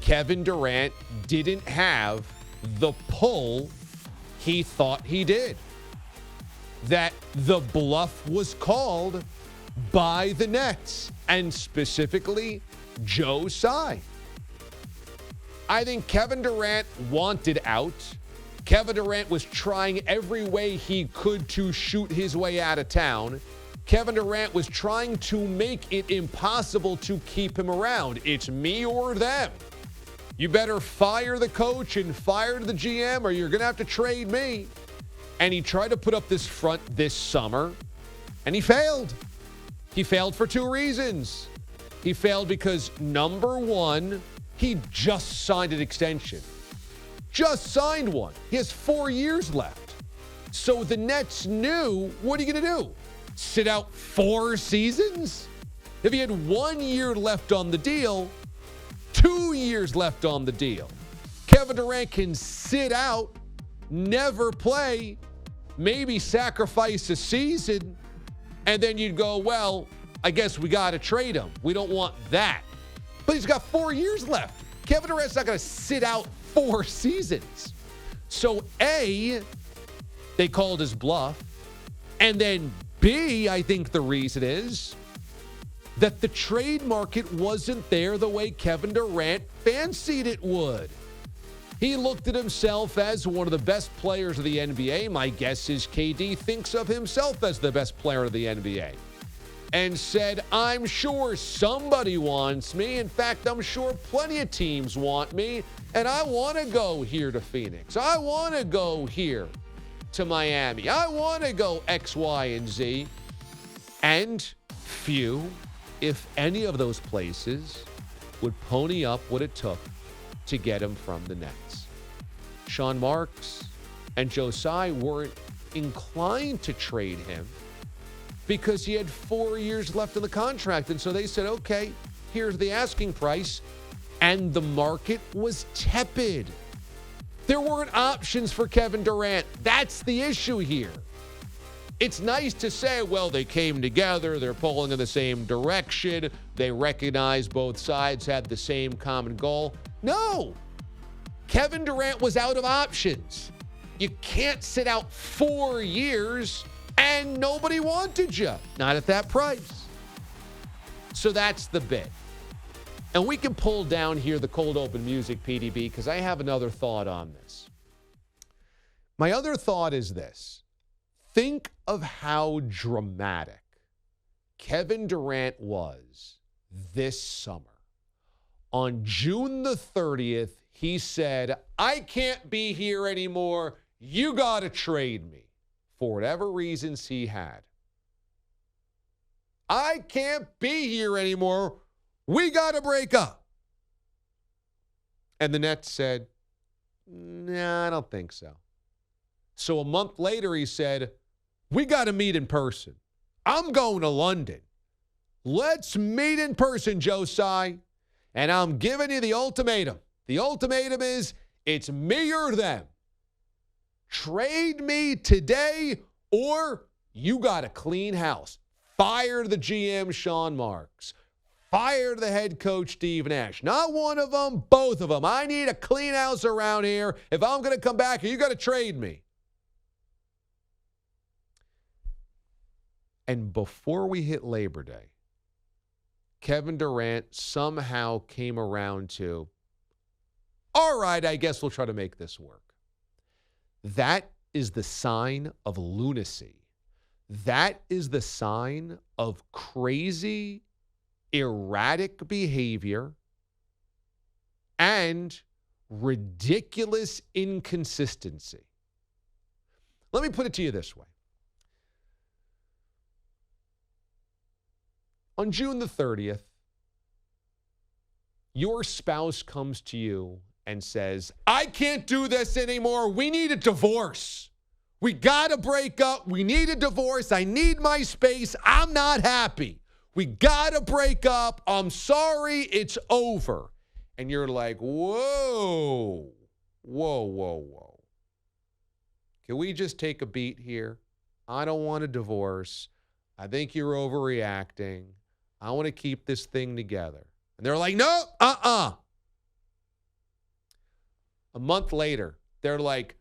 Kevin Durant didn't have the pull he thought he did. That the bluff was called by the Nets, and specifically Joe Tsai. I think Kevin Durant wanted out. Kevin Durant was trying every way he could to shoot his way out of town. Kevin Durant was trying to make it impossible to keep him around. It's me or them. You better fire the coach and fire the GM or you're going to have to trade me. And he tried to put up this front this summer, and he failed. He failed for two reasons. He failed because, number one, he just signed an extension. Just signed one. He has 4 years left. So the Nets knew, what are you going to do? Sit out 4 seasons? If he had 1 year left on the deal, 2 years left on the deal. Kevin Durant can sit out, never play, maybe sacrifice a season, and then you'd go, well, I guess we got to trade him. We don't want that. But he's got 4 years left. Kevin Durant's not going to sit out 4 seasons. So A, they called his bluff. And then B, I think the reason is that the trade market wasn't there the way Kevin Durant fancied it would. He looked at himself as one of the best players of the NBA. My guess is KD thinks of himself as the best player of the NBA. And said, I'm sure somebody wants me. In fact, I'm sure plenty of teams want me. And I want to go here to Phoenix. I want to go here to Miami. I want to go X, Y, and Z. And few, if any of those places, would pony up what it took to get him from the Nets. Sean Marks and Joe Tsai weren't inclined to trade him because he had 4 years left in the contract. And so they said, okay, here's the asking price. And the market was tepid. There weren't options for Kevin Durant. That's the issue here. It's nice to say, well, they came together. They're pulling in the same direction. They recognize both sides had the same common goal. No. Kevin Durant was out of options. You can't sit out 4 years and nobody wanted you. Not at that price. So that's the bit. And we can pull down here the cold open music, PDB, because I have another thought on this. My other thought is this. Think of how dramatic Kevin Durant was this summer. On June the 30th, he said, I can't be here anymore. You got to trade me. For whatever reasons he had. I can't be here anymore. We got to break up. And the Nets said, nah, I don't think so. So a month later, he said, we got to meet in person. I'm going to London. Let's meet in person, Joe Tsai. And I'm giving you the ultimatum. The ultimatum is, it's me or them. Trade me today or you got to clean house. Fire the GM, Sean Marks. Fire the head coach, Steve Nash. Not one of them, both of them. I need a clean house around here. If I'm going to come back, you got to trade me. And before we hit Labor Day, Kevin Durant somehow came around to, all right, I guess we'll try to make this work. That is the sign of lunacy. That is the sign of crazy, erratic behavior and ridiculous inconsistency. Let me put it to you this way. On June the 30th, your spouse comes to you and says, I can't do this anymore. We need a divorce. We got to break up. We need a divorce. I need my space. I'm not happy. We got to break up. I'm sorry. It's over. And you're like, whoa, whoa, whoa, whoa. Can we just take a beat here? I don't want a divorce. I think you're overreacting. I want to keep this thing together. And they're like, no, A month later, they're like,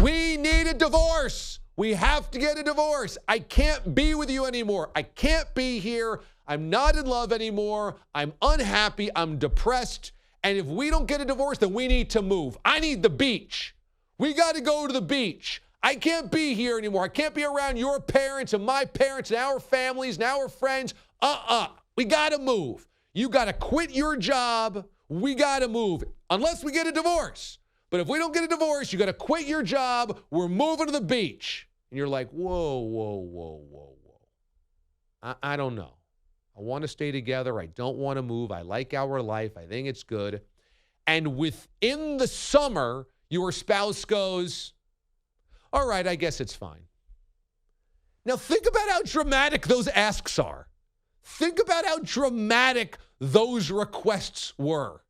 we need a divorce. We have to get a divorce. I can't be with you anymore. I can't be here. I'm not in love anymore. I'm unhappy. I'm depressed. And if we don't get a divorce, then we need to move. I need the beach. We got to go to the beach. I can't be here anymore. I can't be around your parents and my parents and our families and our friends. We got to move. You got to quit your job. We got to move. Unless we get a divorce. But if we don't get a divorce, you got to quit your job. We're moving to the beach. And you're like, whoa. I don't know. I want to stay together. I don't want to move. I like our life. I think it's good. And within the summer, your spouse goes, all right, I guess it's fine. Now think about how dramatic those asks are. Think about how dramatic those requests were.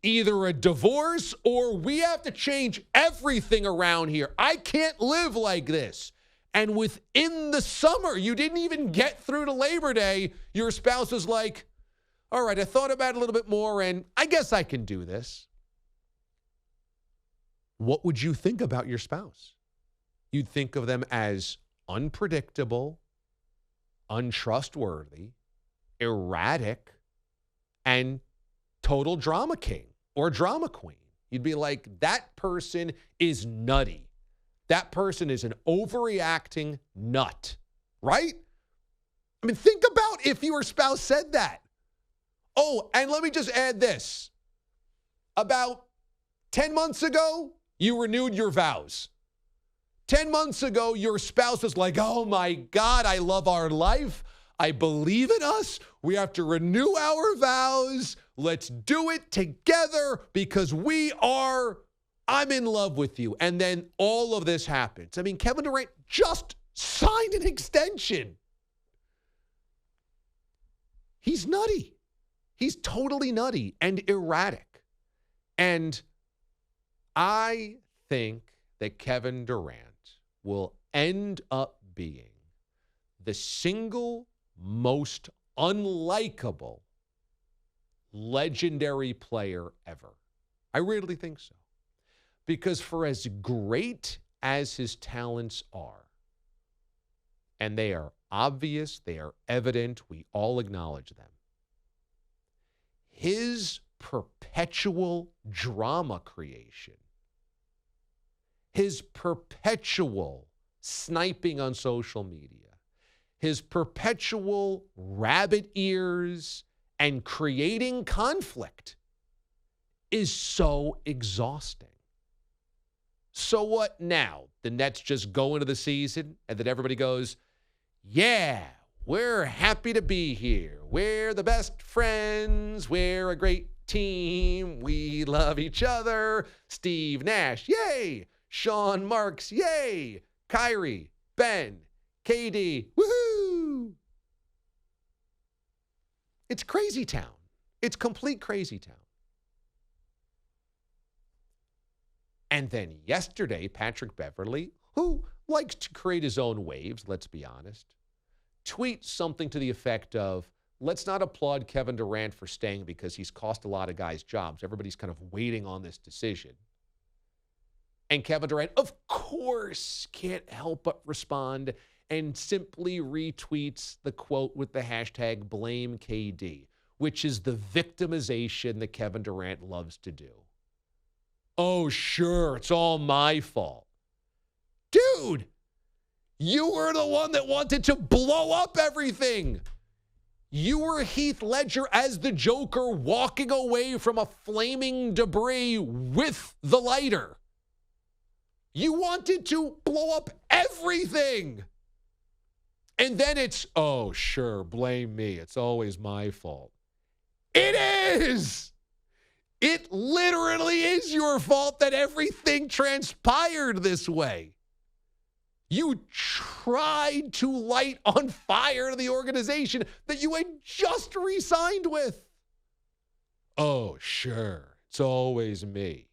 Either a divorce or we have to change everything around here. I can't live like this. And within the summer, you didn't even get through to Labor Day. Your spouse was like, all right, I thought about it a little bit more, and I guess I can do this. What would you think about your spouse? You'd think of them as unpredictable, untrustworthy, erratic, and total drama king or drama queen. You'd be like, that person is nutty. That person is an overreacting nut, right? I mean, think about if your spouse said that. Oh, and let me just add this. About 10 months ago, you renewed your vows. 10 months ago, your spouse was like, oh my God, I love our life. I believe in us. We have to renew our vows. Let's do it together because I'm in love with you. And then all of this happens. I mean, Kevin Durant just signed an extension. He's nutty. He's totally nutty and erratic. And I think that Kevin Durant will end up being the single most unlikable legendary player ever. I really think so. Because for as great as his talents are, and they are obvious, they are evident, we all acknowledge them, his perpetual drama creation, his perpetual sniping on social media, his perpetual rabbit ears and creating conflict is so exhausting. So what now? The Nets just go into the season and then everybody goes, yeah, we're happy to be here. We're the best friends. We're a great team. We love each other. Steve Nash, yay. Sean Marks, yay. Kyrie, Ben, KD, woohoo. It's crazy town. It's complete crazy town. And then yesterday, Patrick Beverley, who likes to create his own waves, let's be honest, tweets something to the effect of, let's not applaud Kevin Durant for staying because he's cost a lot of guys jobs. Everybody's kind of waiting on this decision. And Kevin Durant, of course, can't help but respond and simply retweets the quote with the hashtag #BlameKD, which is the victimization that Kevin Durant loves to do. Oh, sure, it's all my fault. Dude, you were the one that wanted to blow up everything. You were Heath Ledger as the Joker walking away from a flaming debris with the lighter. You wanted to blow up everything. And then it's, oh, sure, blame me. It's always my fault. It is. It literally is your fault that everything transpired this way. You tried to light on fire the organization that you had just re-signed with. Oh, sure. It's always me.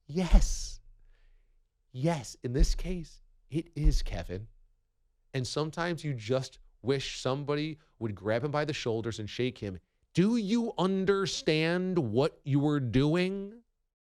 Yes. Yes, in this case, it is Kevin. And sometimes you just wish somebody would grab him by the shoulders and shake him. Do you understand what you were doing?